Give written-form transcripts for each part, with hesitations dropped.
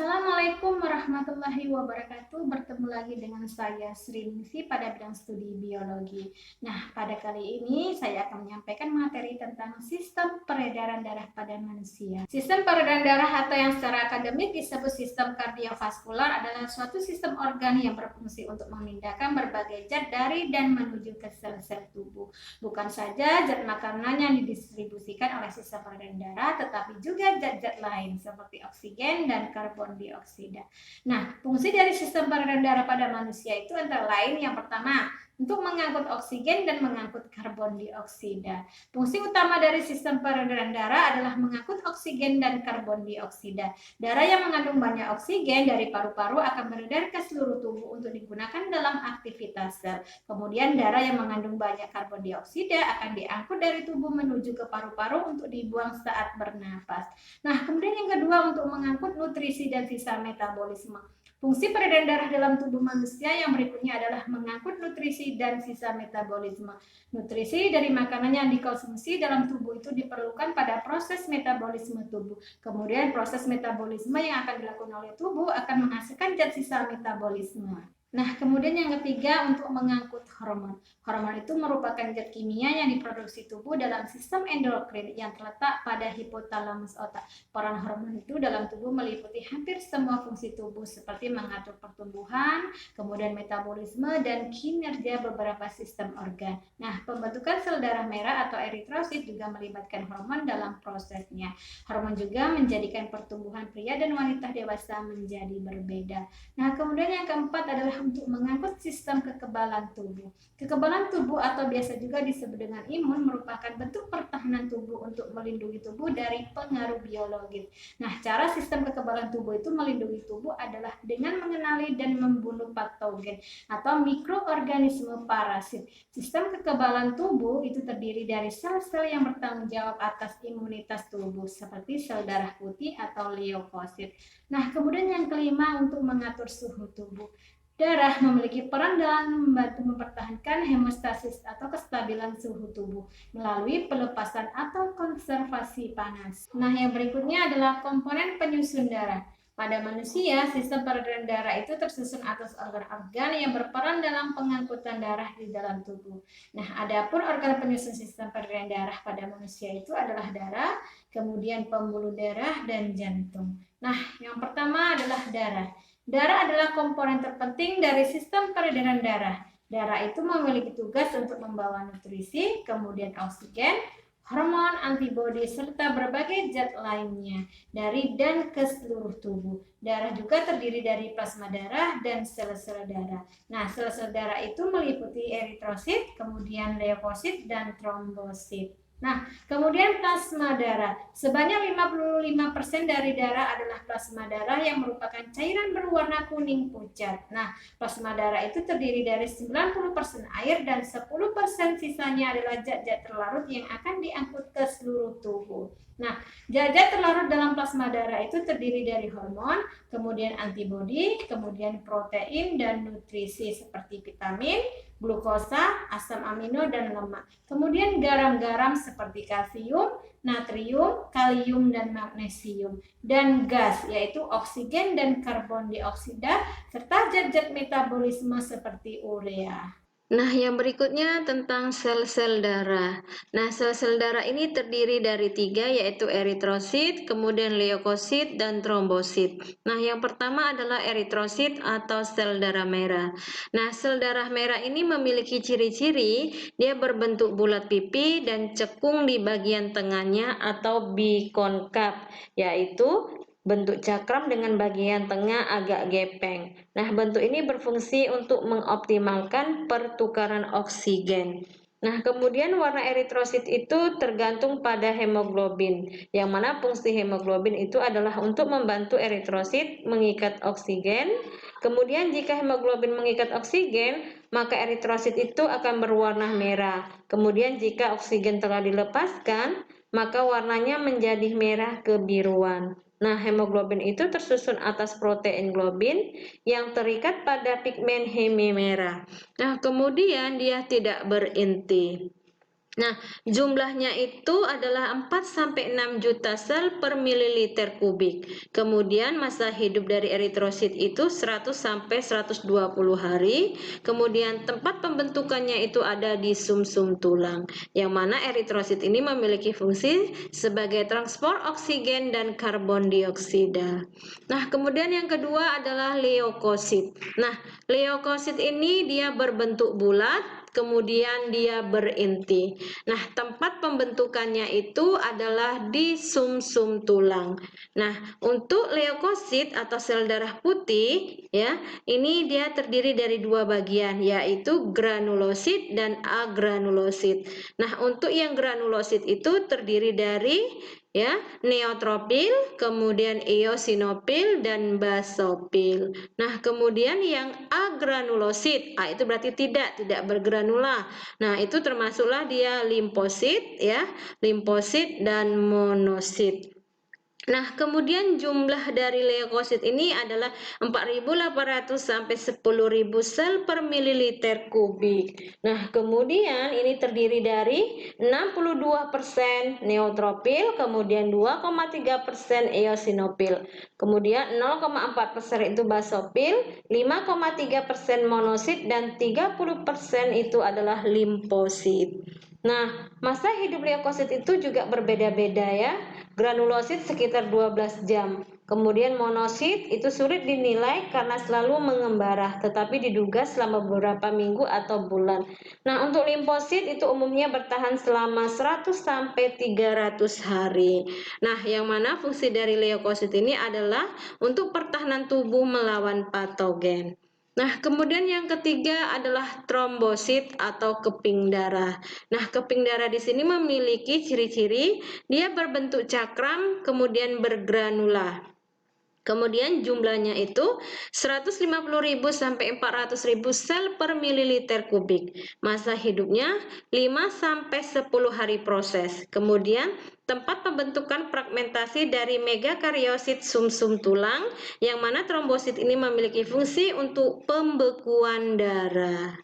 Assalamualaikum warahmatullahi wabarakatuh. Bertemu lagi dengan saya Sri Ningsi pada bidang studi biologi. Nah, pada kali ini saya akan menyampaikan materi tentang sistem peredaran darah pada manusia. Sistem peredaran darah atau yang secara akademik disebut sistem kardiovaskular adalah suatu sistem organ yang berfungsi untuk memindahkan berbagai zat dari dan menuju ke sel-sel tubuh. Bukan saja zat makanan yang didistribusikan oleh sistem peredaran darah, tetapi juga zat-zat lain seperti oksigen dan karbon dioksida. Nah, fungsi dari sistem peredaran darah pada manusia itu antara lain yang pertama, untuk mengangkut oksigen dan mengangkut karbon dioksida. Fungsi utama dari sistem peredaran darah adalah mengangkut oksigen dan karbon dioksida. Darah yang mengandung banyak oksigen dari paru-paru akan beredar ke seluruh tubuh untuk digunakan dalam aktivitas sel. Kemudian darah yang mengandung banyak karbon dioksida akan diangkut dari tubuh menuju ke paru-paru untuk dibuang saat bernapas. Nah, kemudian yang kedua untuk mengangkut nutrisi dan sisa metabolisme. Fungsi peredaran darah dalam tubuh manusia yang berikutnya adalah mengangkut nutrisi dan sisa metabolisme. Nutrisi dari makanan yang dikonsumsi dalam tubuh itu diperlukan pada proses metabolisme tubuh. Kemudian proses metabolisme yang akan dilakukan oleh tubuh akan menghasilkan zat sisa metabolisme. Nah, kemudian yang ketiga untuk mengangkut hormon. Hormon itu merupakan zat kimia yang diproduksi tubuh dalam sistem endokrin yang terletak pada hipotalamus otak. Peran hormon itu dalam tubuh meliputi hampir semua fungsi tubuh seperti mengatur pertumbuhan, kemudian metabolisme, dan kinerja beberapa sistem organ. Nah, pembentukan sel darah merah atau eritrosit juga melibatkan hormon dalam prosesnya. Hormon juga menjadikan pertumbuhan pria dan wanita dewasa menjadi berbeda. Nah, kemudian yang keempat adalah untuk mengangkut sistem kekebalan tubuh. Kekebalan tubuh atau biasa juga disebut dengan imun merupakan bentuk pertahanan tubuh untuk melindungi tubuh dari pengaruh biologis. Nah, cara sistem kekebalan tubuh itu melindungi tubuh adalah dengan mengenali dan membunuh patogen atau mikroorganisme parasit. Sistem kekebalan tubuh itu terdiri dari sel-sel yang bertanggung jawab atas imunitas tubuh seperti sel darah putih atau leukosit. Nah, kemudian yang kelima untuk mengatur suhu tubuh. Darah memiliki peran dalam membantu mempertahankan hemostasis atau kestabilan suhu tubuh melalui pelepasan atau konservasi panas. Nah, yang berikutnya adalah komponen penyusun darah. Pada manusia, sistem peredaran darah itu tersusun atas organ-organ yang berperan dalam pengangkutan darah di dalam tubuh. Nah, adapun organ penyusun sistem peredaran darah pada manusia itu adalah darah, kemudian pembuluh darah, dan jantung. Nah, yang pertama adalah darah. Darah adalah komponen terpenting dari sistem peredaran darah. Darah itu memiliki tugas untuk membawa nutrisi, kemudian oksigen, hormon, antibodi, serta berbagai zat lainnya dari dan ke seluruh tubuh. Darah juga terdiri dari plasma darah dan sel-sel darah. Nah, sel-sel darah itu meliputi eritrosit, kemudian leukosit, dan trombosit. Nah, kemudian plasma darah. Sebanyak 55% dari darah adalah plasma darah yang merupakan cairan berwarna kuning pucat. Nah, plasma darah itu terdiri dari 90% air dan 10% sisanya adalah zat-zat terlarut yang akan diangkut ke seluruh tubuh. Nah, zat-zat terlarut dalam plasma darah itu terdiri dari hormon, kemudian antibodi, kemudian protein dan nutrisi seperti vitamin, glukosa, asam amino, dan lemak. Kemudian garam-garam seperti kalsium, natrium, kalium, dan magnesium. Dan gas, yaitu oksigen dan karbon dioksida, serta zat-zat metabolisme seperti urea. Nah, yang berikutnya tentang sel-sel darah. Nah, sel-sel darah ini terdiri dari 3, yaitu eritrosit, kemudian leukosit, dan trombosit. Nah, yang pertama adalah eritrosit atau sel darah merah. Nah, sel darah merah ini memiliki ciri-ciri, dia berbentuk bulat pipi dan cekung di bagian tengahnya atau bikonkav, yaitu bentuk cakram dengan bagian tengah agak gepeng. Nah, bentuk ini berfungsi untuk mengoptimalkan pertukaran oksigen. Nah, kemudian warna eritrosit itu tergantung pada hemoglobin, yang mana fungsi hemoglobin itu adalah untuk membantu eritrosit mengikat oksigen. Kemudian jika hemoglobin mengikat oksigen, maka eritrosit itu akan berwarna merah. Kemudian jika oksigen telah dilepaskan, maka warnanya menjadi merah kebiruan. Nah, hemoglobin itu tersusun atas protein globin yang terikat pada pigmen heme merah. Nah, kemudian dia tidak berinti. Nah, jumlahnya itu adalah 4 sampai 6 juta sel per mililiter kubik. Kemudian masa hidup dari eritrosit itu 100 sampai 120 hari. Kemudian tempat pembentukannya itu ada di sumsum tulang. Yang mana eritrosit ini memiliki fungsi sebagai transport oksigen dan karbon dioksida. Nah, kemudian yang kedua adalah leukosit. Nah, leukosit ini dia berbentuk bulat, kemudian dia berinti. Nah, tempat pembentukannya itu adalah di sumsum tulang. Nah, untuk leukosit atau sel darah putih ya, ini dia terdiri dari dua bagian yaitu granulosit dan agranulosit. Nah, untuk yang granulosit itu terdiri dari ya neutropil, kemudian eosinofil dan basofil. Nah, kemudian yang agranulosit, itu berarti tidak bergranula. Nah, itu termasuklah dia limfosit ya, limfosit dan monosit. Nah, kemudian jumlah dari leukosit ini adalah 4.800 sampai 10.000 sel per mililiter kubik. Nah, kemudian ini terdiri dari 62% neutropil, kemudian 2,3% eosinofil, kemudian 0,4% itu basofil, 5,3% monosit, dan 30% itu adalah limfosit. Nah, masa hidup leukosit itu juga berbeda-beda ya. Granulosit sekitar 12 jam. Kemudian monosit itu sulit dinilai karena selalu mengembara, tetapi diduga selama beberapa minggu atau bulan. Nah, untuk limfosit itu umumnya bertahan selama 100 sampai 300 hari. Nah, yang mana fungsi dari leukosit ini adalah untuk pertahanan tubuh melawan patogen. Nah, kemudian yang ketiga adalah trombosit atau keping darah. Nah, keping darah di sini memiliki ciri-ciri dia berbentuk cakram, kemudian bergranula. Kemudian jumlahnya itu 150.000 sampai 400.000 sel per mililiter kubik. Masa hidupnya 5 sampai 10 hari proses. Kemudian tempat pembentukan fragmentasi dari megakariosit sumsum tulang, yang mana trombosit ini memiliki fungsi untuk pembekuan darah.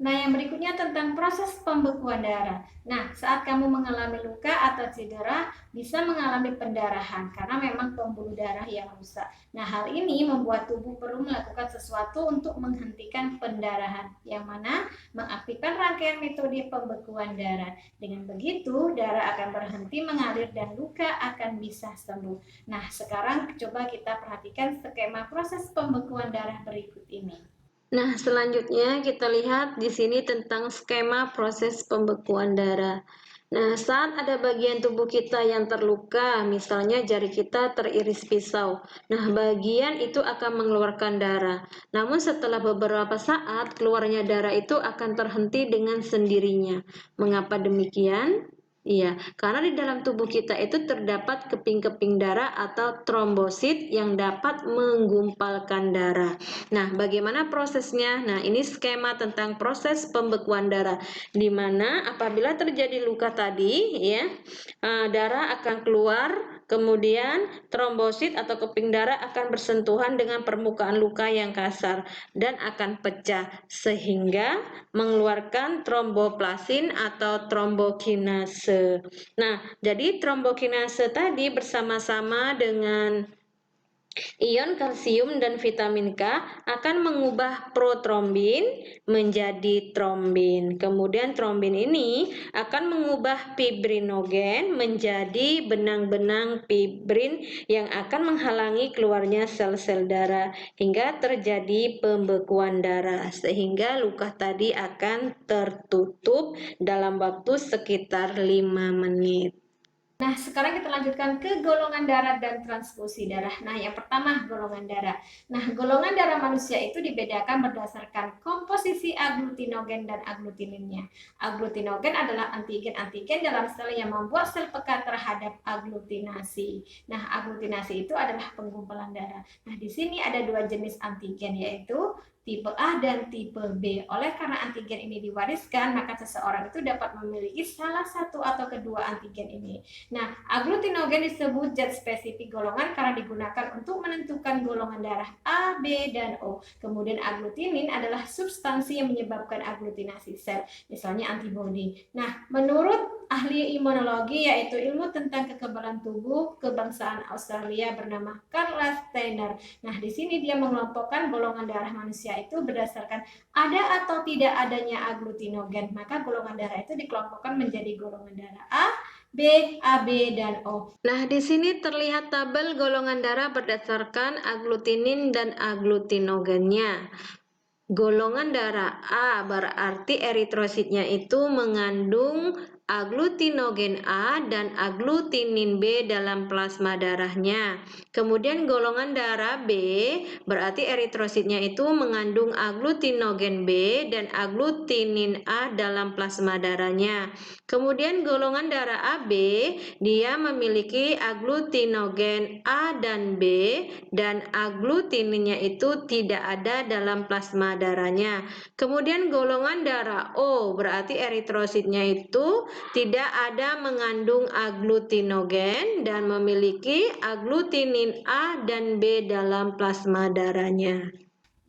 Nah, yang berikutnya tentang proses pembekuan darah. Nah, saat kamu mengalami luka atau cedera, bisa mengalami pendarahan karena memang pembuluh darah yang rusak. Nah, hal ini membuat tubuh perlu melakukan sesuatu untuk menghentikan pendarahan, yang mana mengaktifkan rangkaian metode pembekuan darah. Dengan begitu, darah akan berhenti mengalir dan luka akan bisa sembuh. Nah, sekarang coba kita perhatikan skema proses pembekuan darah berikut ini. Nah, selanjutnya kita lihat di sini tentang skema proses pembekuan darah. Nah, saat ada bagian tubuh kita yang terluka, misalnya jari kita teriris pisau. Nah, bagian itu akan mengeluarkan darah. Namun setelah beberapa saat, keluarnya darah itu akan terhenti dengan sendirinya. Mengapa demikian? Iya, karena di dalam tubuh kita itu terdapat keping-keping darah atau trombosit yang dapat menggumpalkan darah. Nah, bagaimana prosesnya? Nah, ini skema tentang proses pembekuan darah, di mana apabila terjadi luka tadi, ya, darah akan keluar, kemudian trombosit atau keping darah akan bersentuhan dengan permukaan luka yang kasar dan akan pecah, sehingga mengeluarkan tromboplasin atau trombokinase. Nah, jadi trombokinase tadi bersama-sama dengan ion kalsium dan vitamin K akan mengubah protrombin menjadi trombin. Kemudian trombin ini akan mengubah fibrinogen menjadi benang-benang fibrin yang akan menghalangi keluarnya sel-sel darah hingga terjadi pembekuan darah, sehingga luka tadi akan tertutup dalam waktu sekitar 5 menit. Nah, sekarang kita lanjutkan ke golongan darah dan transfusi darah. Nah, yang pertama golongan darah. Nah, golongan darah manusia itu dibedakan berdasarkan komposisi aglutinogen dan aglutininnya. Aglutinogen adalah antigen-antigen dalam sel yang membuat sel peka terhadap aglutinasi. Nah, aglutinasi itu adalah penggumpalan darah. Nah, di sini ada dua jenis antigen, yaitu tipe A dan tipe B. Oleh karena antigen ini diwariskan, maka seseorang itu dapat memiliki salah satu atau kedua antigen ini. Nah, aglutinogen disebut zat spesifik golongan karena digunakan untuk menentukan golongan darah A, B, dan O. Kemudian aglutinin adalah substansi yang menyebabkan aglutinasi sel, misalnya antibodi. Nah, menurut ahli imunologi yaitu ilmu tentang kekebalan tubuh kebangsaan Australia bernama Karl Steiner. Nah, di sini dia mengelompokkan golongan darah manusia itu berdasarkan ada atau tidak adanya aglutinogen. Maka golongan darah itu dikelompokkan menjadi golongan darah A, B, AB, dan O. Nah, di sini terlihat tabel golongan darah berdasarkan aglutinin dan aglutinogennya. Golongan darah A berarti eritrositnya itu mengandung aglutinogen A dan aglutinin B dalam plasma darahnya. Kemudian golongan darah B berarti eritrositnya itu mengandung aglutinogen B dan aglutinin A dalam plasma darahnya. Kemudian golongan darah AB dia memiliki aglutinogen A dan B dan aglutininnya itu tidak ada dalam plasma darahnya. Kemudian golongan darah O berarti eritrositnya itu tidak ada mengandung aglutinogen dan memiliki aglutinin A dan B dalam plasma darahnya.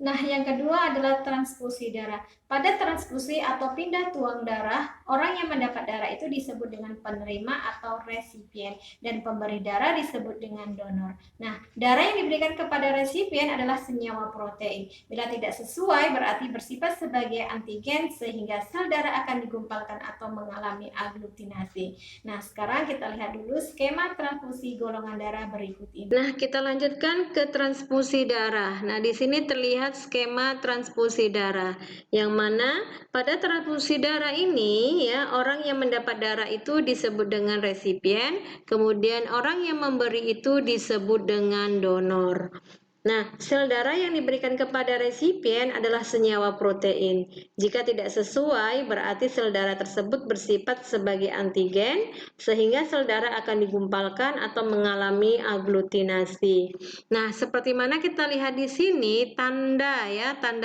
Nah, yang kedua adalah transfusi darah. Pada transfusi atau pindah tuang darah, orang yang mendapat darah itu disebut dengan penerima atau resipien, dan pemberi darah disebut dengan donor. Nah, darah yang diberikan kepada resipien adalah senyawa protein. Bila tidak sesuai, berarti bersifat sebagai antigen, sehingga sel darah akan digumpalkan atau mengalami aglutinasi. Nah, sekarang kita lihat dulu skema transfusi golongan darah berikut ini. Nah, kita lanjutkan ke transfusi darah. Nah, di sini terlihat skema transfusi darah, yang mana pada transfusi darah ini ya, orang yang mendapat darah itu disebut dengan resipien, kemudian orang yang memberi itu disebut dengan donor. Nah, sel darah yang diberikan kepada resipien adalah senyawa protein. Jika tidak sesuai, berarti sel darah tersebut bersifat sebagai antigen, sehingga sel darah akan digumpalkan atau mengalami aglutinasi. Nah, seperti mana kita lihat di sini, tanda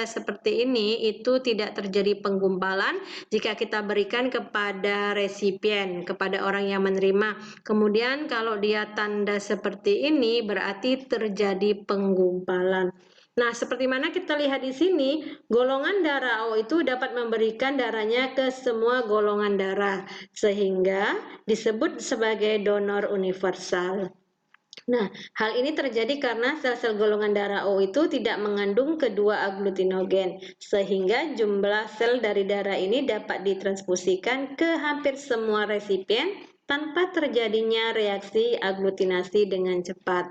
seperti ini itu tidak terjadi penggumpalan jika kita berikan kepada resipien, kepada orang yang menerima. Kemudian kalau dia tanda seperti ini berarti terjadi penggumpalan. Nah, seperti mana kita lihat di sini, golongan darah O itu dapat memberikan darahnya ke semua golongan darah, sehingga disebut sebagai donor universal. Nah, hal ini terjadi karena sel-sel golongan darah O itu tidak mengandung kedua aglutinogen, sehingga jumlah sel dari darah ini dapat ditransfusikan ke hampir semua resipien tanpa terjadinya reaksi aglutinasi dengan cepat.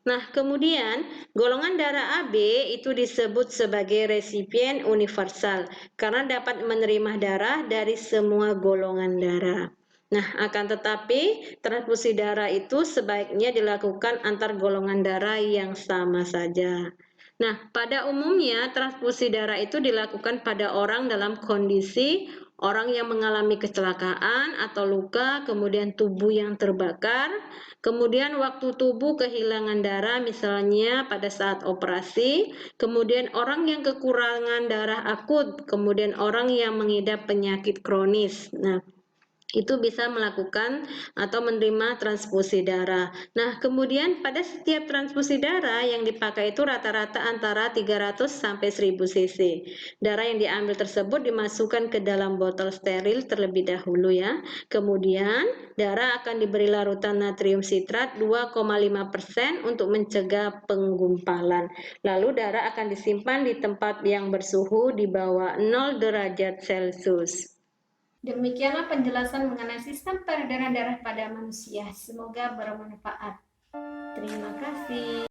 Nah, kemudian golongan darah AB itu disebut sebagai resipien universal karena dapat menerima darah dari semua golongan darah. Nah, akan tetapi transfusi darah itu sebaiknya dilakukan antar golongan darah yang sama saja. Nah, pada umumnya transfusi darah itu dilakukan pada orang dalam kondisi orang yang mengalami kecelakaan atau luka, kemudian tubuh yang terbakar, kemudian waktu tubuh kehilangan darah misalnya pada saat operasi, kemudian orang yang kekurangan darah akut, kemudian orang yang mengidap penyakit kronis. Nah, itu bisa melakukan atau menerima transfusi darah. Nah, kemudian pada setiap transfusi darah yang dipakai itu rata-rata antara 300 sampai 1000 cc. Darah yang diambil tersebut dimasukkan ke dalam botol steril terlebih dahulu ya. Kemudian, darah akan diberi larutan natrium sitrat 2,5% untuk mencegah penggumpalan. Lalu darah akan disimpan di tempat yang bersuhu di bawah 0 derajat Celcius. Demikianlah penjelasan mengenai sistem peredaran darah pada manusia. Semoga bermanfaat. Terima kasih.